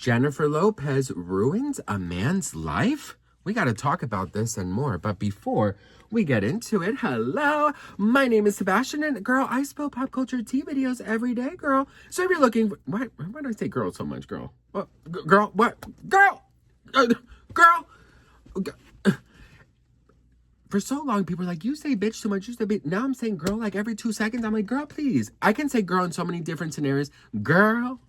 Jennifer Lopez ruins a man's life? We got to talk about this and more. But before we get into it, hello, my name is Sebastian, and girl, I spill pop culture tea videos every day, girl. So if you're looking for, why do I say girl so much, girl? What? Girl, what? Girl! Girl! For so long, people are like, you say bitch too much, you say bitch. Now I'm saying girl like every 2 seconds. I'm like, girl, please. I can say girl in so many different scenarios. Girl,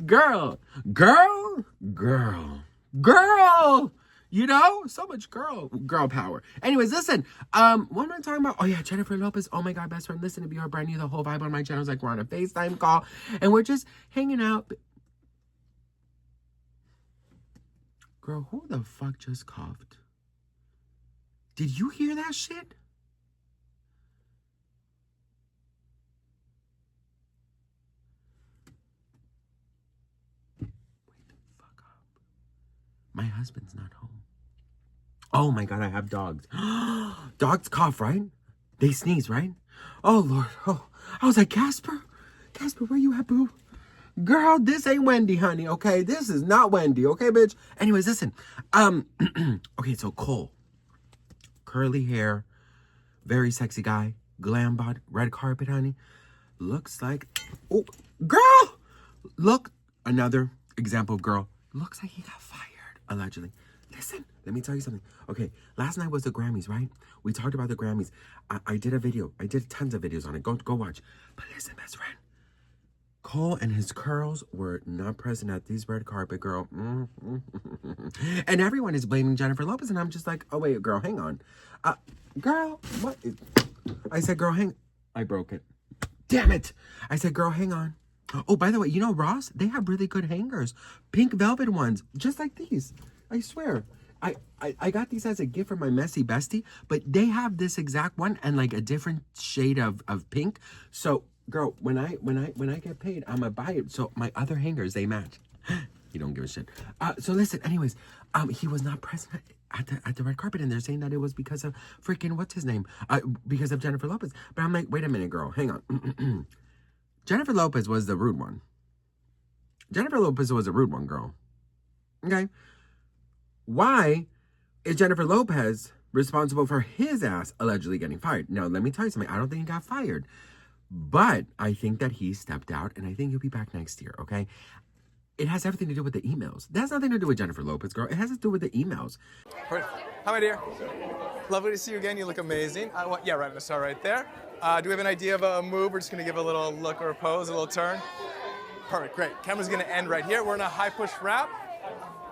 girl, girl, girl, girl. You know, so much girl power. Anyways, listen, what am I talking about? Oh yeah, Jennifer Lopez. Oh my God, best friend. Listen, if you are brand new, the whole vibe on my channel is like we're on a FaceTime call and we're just hanging out. Girl, who the fuck just coughed? Did you hear that shit? Wake the fuck up. My husband's not home. Oh my God, I have dogs. Dogs cough, right? They sneeze, right? Oh Lord. Oh, I was like, Casper, where you at, boo? Girl, this ain't Wendy, honey, okay? This is not Wendy, okay, bitch? Anyways, listen. Okay, so Cole. Curly hair, very sexy guy, GLAMBOT, red carpet, honey. Looks like, oh, girl! Look, another example of girl. Looks like he got fired, allegedly. Listen, let me tell you something. Okay, last night was the Grammys, right? We talked about the Grammys. I did a video. I did tons of videos on it. Go watch. But listen, best friend. Cole and his curls were not present at this red carpet, girl. And everyone is blaming Jennifer Lopez, and I'm just like, oh, wait, girl, hang on. Girl, what? I said, girl, I broke it. Damn it. I said, girl, hang on. Oh, by the way, you know, Ross, they have really good hangers. Pink velvet ones, just like these. I swear. I got these as a gift from my messy bestie, but they have this exact one and like a different shade of pink. So, girl, when I get paid, I'm gonna buy it. So my other hangers, they match. You don't give a shit. So listen, anyways, he was not present at the red carpet, and they're saying that it was because of freaking what's his name? Because of Jennifer Lopez. But I'm like, wait a minute, girl, hang on. Jennifer Lopez was the rude one. Jennifer Lopez was a rude one, girl. Okay. Why is Jennifer Lopez responsible for his ass allegedly getting fired? Now, let me tell you something. I don't think he got fired. But I think that he stepped out, and I think he'll be back next year, okay? It has everything to do with the emails. That has nothing to do with Jennifer Lopez, girl. It has to do with the emails. Hi, my dear. Lovely to see you again. You look amazing. Yeah, right in the star right there. Do we have an idea of a move? We're just going to give a little look or a pose, a little turn. Perfect, great. Camera's going to end right here. We're in a high push wrap.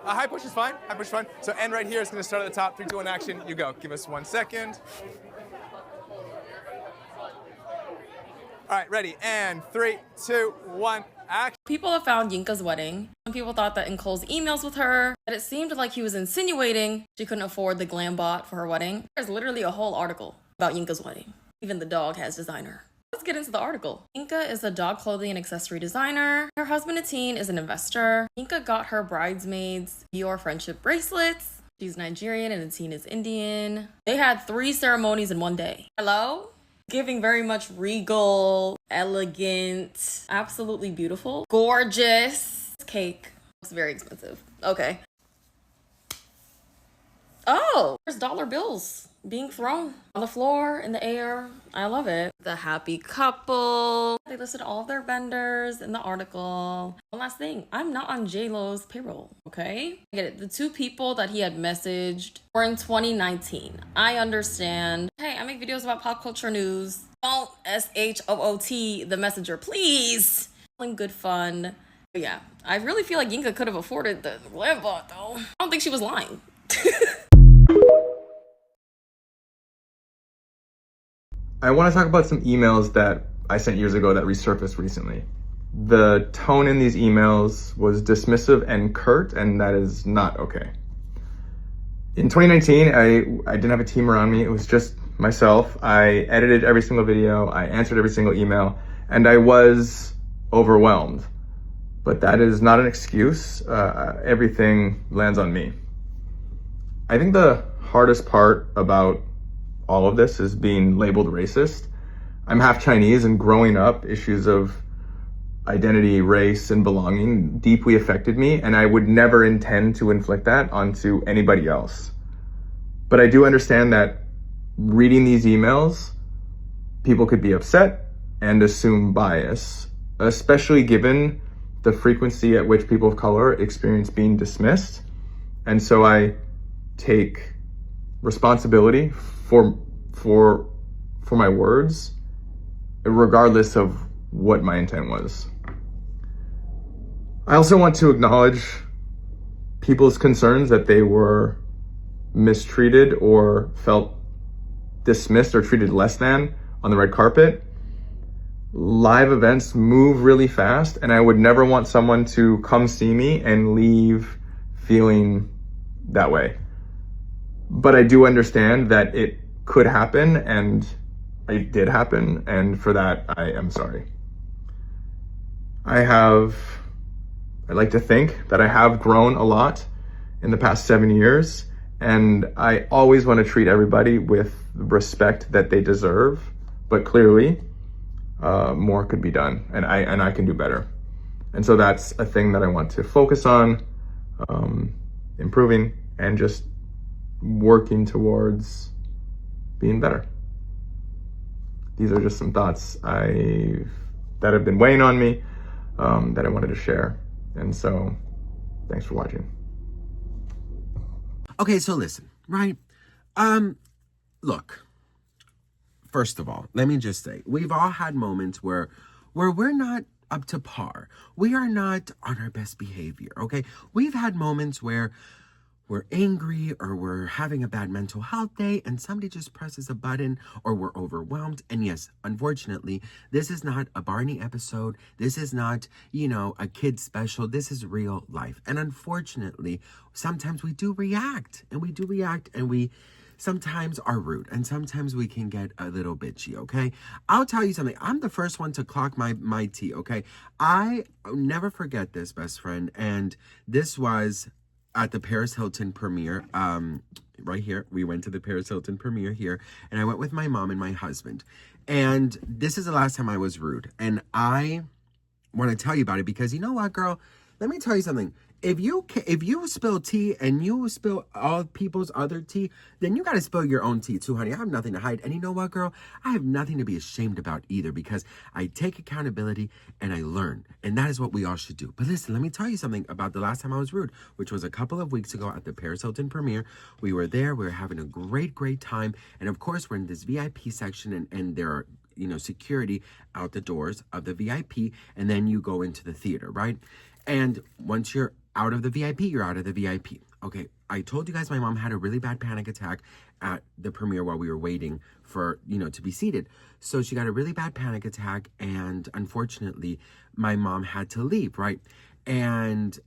High push is fine. High push is fine. So end right here. It's going to start at the top. 3, 2, 1, action. You go. Give us 1 second. All right, ready, and 3, 2, 1, action. People have found Yinka's wedding. Some people thought that in Cole's emails with her, that it seemed like he was insinuating she couldn't afford the GLAMBOT for her wedding. There's literally a whole article about Yinka's wedding. Even the dog has designer. Let's get into the article. Yinka is a dog clothing and accessory designer. Her husband, Ateen, is an investor. Yinka got her bridesmaids Dior friendship bracelets. She's Nigerian and Ateen is Indian. They had 3 ceremonies in one day. Hello? Giving very much regal, elegant, absolutely beautiful, gorgeous. This cake looks very expensive. Okay. Oh, there's dollar bills being thrown on the floor, in the air. I love it. The happy couple. They listed all of their vendors in the article. One last thing, I'm not on J-Lo's payroll, okay? I get it. The 2 people that he had messaged were in 2019. I understand. Hey, I make videos about pop culture news. Don't SHOOT the messenger, please. Good fun. But yeah, I really feel like Yinka could have afforded the GLAMBOT though. I don't think she was lying. I want to talk about some emails that I sent years ago that resurfaced recently. The tone in these emails was dismissive and curt, and that is not okay. In 2019, I didn't have a team around me. It was just myself. I edited every single video. I answered every single email, and I was overwhelmed. But that is not an excuse. Everything lands on me. I think the hardest part about all of this is being labeled racist. I'm half Chinese, and growing up, issues of identity, race, and belonging deeply affected me, and I would never intend to inflict that onto anybody else. But I do understand that reading these emails, people could be upset and assume bias, especially given the frequency at which people of color experience being dismissed. And so I take responsibility for my words, regardless of what my intent was. I also want to acknowledge people's concerns that they were mistreated or felt dismissed or treated less than on the red carpet. Live events move really fast, and I would never want someone to come see me and leave feeling that way. But I do understand that it could happen, and it did happen, and for that, I am sorry. I'd like to think that I have grown a lot in the past 7 years, and I always want to treat everybody with respect that they deserve, but clearly, more could be done, and I can do better. And so that's a thing that I want to focus on, improving and just working towards being better. These are just some thoughts that have been weighing on me, that I wanted to share. And so thanks for watching. Okay, so listen, right? Look, first of all, let me just say, we've all had moments where we're not up to par. We are not on our best behavior, okay? We've had moments where we're angry or we're having a bad mental health day and somebody just presses a button or we're overwhelmed. And yes, unfortunately, this is not a Barney episode. This is not, a kid special. This is real life. And unfortunately, sometimes we do react and we sometimes are rude and sometimes we can get a little bitchy, okay? I'll tell you something. I'm the first one to clock my tea, okay? I never forget this, best friend. And this was at the Paris Hilton premiere, right here. We went to the Paris Hilton premiere here, and I went with my mom and my husband. And this is the last time I was rude. And I want to tell you about it because you know what, girl? Let me tell you something. If you spill tea and you spill all people's other tea, then you got to spill your own tea too, honey. I have nothing to hide. And you know what, girl? I have nothing to be ashamed about either because I take accountability and I learn. And that is what we all should do. But listen, let me tell you something about the last time I was rude, which was a couple of weeks ago at the Paris Hilton premiere. We were there. We were having a great time. And of course, we're in this VIP section and there are security out the doors of the VIP. And then you go into the theater, right? And once you're out of the VIP, you're out of the VIP. Okay, I told you guys my mom had a really bad panic attack at the premiere while we were waiting for, to be seated. So she got a really bad panic attack, and unfortunately, my mom had to leave, right? And,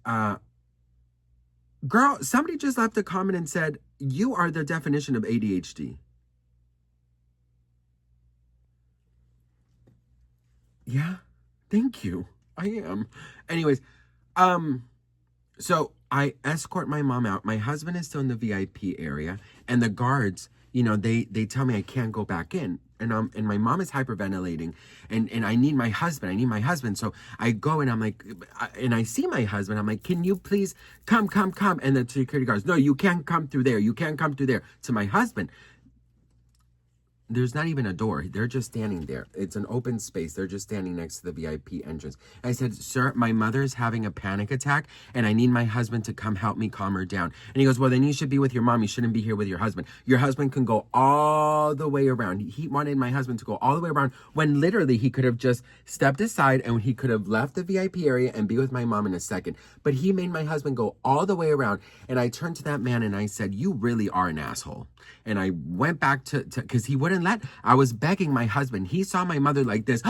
girl, somebody just left a comment and said, you are the definition of ADHD. Yeah, thank you. I am. Anyways, so I escort my mom out. My husband is still in the VIP area, and the guards, they tell me I can't go back in. And my mom is hyperventilating, and I need my husband. So I go and I'm like, and I see my husband. I'm like, can you please come? And the security guards, no, you can't come through there. You can't come through there. To my husband, there's not even a door. They're just standing there. It's an open space. They're just standing next to the VIP entrance. I said, sir, my mother's having a panic attack and I need my husband to come help me calm her down. And he goes, well, then you should be with your mom. You shouldn't be here with your husband. Your husband can go all the way around. He wanted my husband to go all the way around when literally he could have just stepped aside and he could have left the VIP area and be with my mom in a second. But he made my husband go all the way around. And I turned to that man and I said, you really are an asshole. And I went back to because he wouldn't I was begging my husband. He saw my mother like this,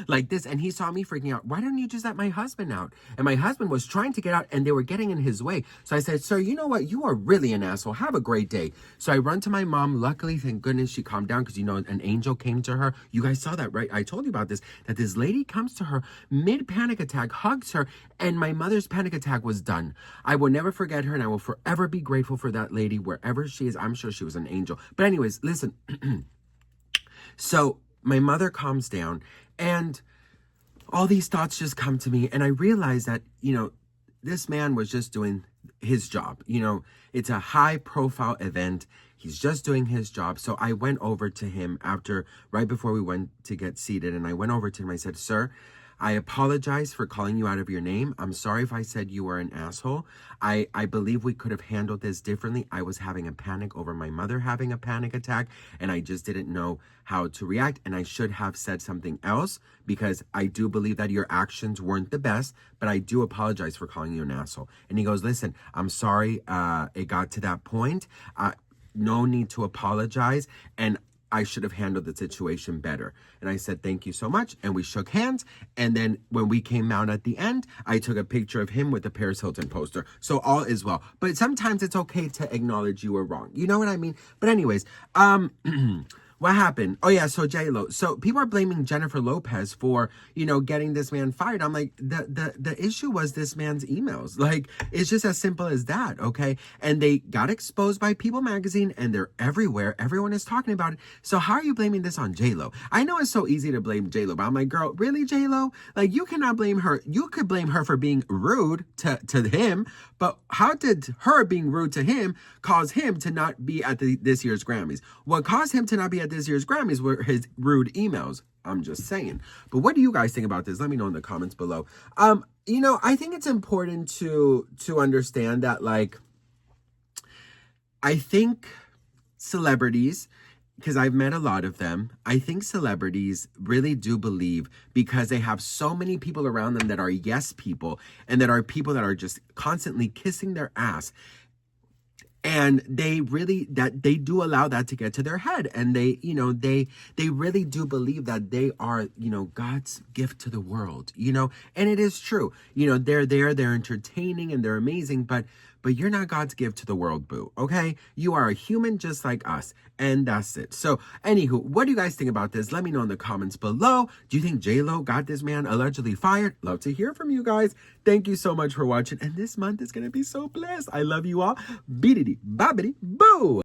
like this, and he saw me freaking out. Why don't you just let my husband out? And my husband was trying to get out, and they were getting in his way. So I said, sir, you know what? You are really an asshole. Have a great day. So I run to my mom. Luckily, thank goodness, she calmed down because, an angel came to her. You guys saw that, right? I told you about this, that this lady comes to her mid-panic attack, hugs her, and my mother's panic attack was done. I will never forget her, and I will forever be grateful for that lady wherever she is. I'm sure she was an angel. But anyways, listen. So my mother calms down and all these thoughts just come to me, and I realized that, this man was just doing his job. It's a high profile event. He's just doing his job. So I went over to him right before we went to get seated, and I went over to him. I said, sir, I apologize for calling you out of your name. I'm sorry if I said you were an asshole. I believe we could have handled this differently. I was having a panic over my mother having a panic attack, and I just didn't know how to react, and I should have said something else, because I do believe that your actions weren't the best, but I do apologize for calling you an asshole. And he goes, listen, I'm sorry it got to that point. No need to apologize, and I should have handled the situation better. And I said, thank you so much. And we shook hands. And then when we came out at the end, I took a picture of him with the Paris Hilton poster. So all is well. But sometimes it's okay to acknowledge you were wrong. You know what I mean? But anyways, what happened? Oh yeah, so J-Lo. So people are blaming Jennifer Lopez for, getting this man fired. I'm like, the issue was this man's emails. Like, it's just as simple as that, okay? And they got exposed by People magazine, and they're everywhere. Everyone is talking about it. So how are you blaming this on J-Lo? I know it's so easy to blame J-Lo, but I'm like, girl, really, J-Lo? Like, you cannot blame her. You could blame her for being rude to him, but how did her being rude to him cause him to not be at this year's Grammys? What caused him to not be at this year's Grammys were his rude emails. I'm just saying. But what do you guys think about this? Let me know in the comments below. I think it's important to understand that, like, I think celebrities, because I've met a lot of them, I think celebrities really do believe, because they have so many people around them that are yes people, and that are people that are just constantly kissing their ass. And they do allow that to get to their head. And they really do believe that they are, God's gift to the world, and it is true. They're there, they're entertaining, and they're amazing, but you're not God's gift to the world, boo, okay? You are a human just like us, and that's it. So, anywho, what do you guys think about this? Let me know in the comments below. Do you think J-Lo got this man allegedly fired? Love to hear from you guys. Thank you so much for watching, and this month is going to be so blessed. I love you all. Beedity, bobbity, boo!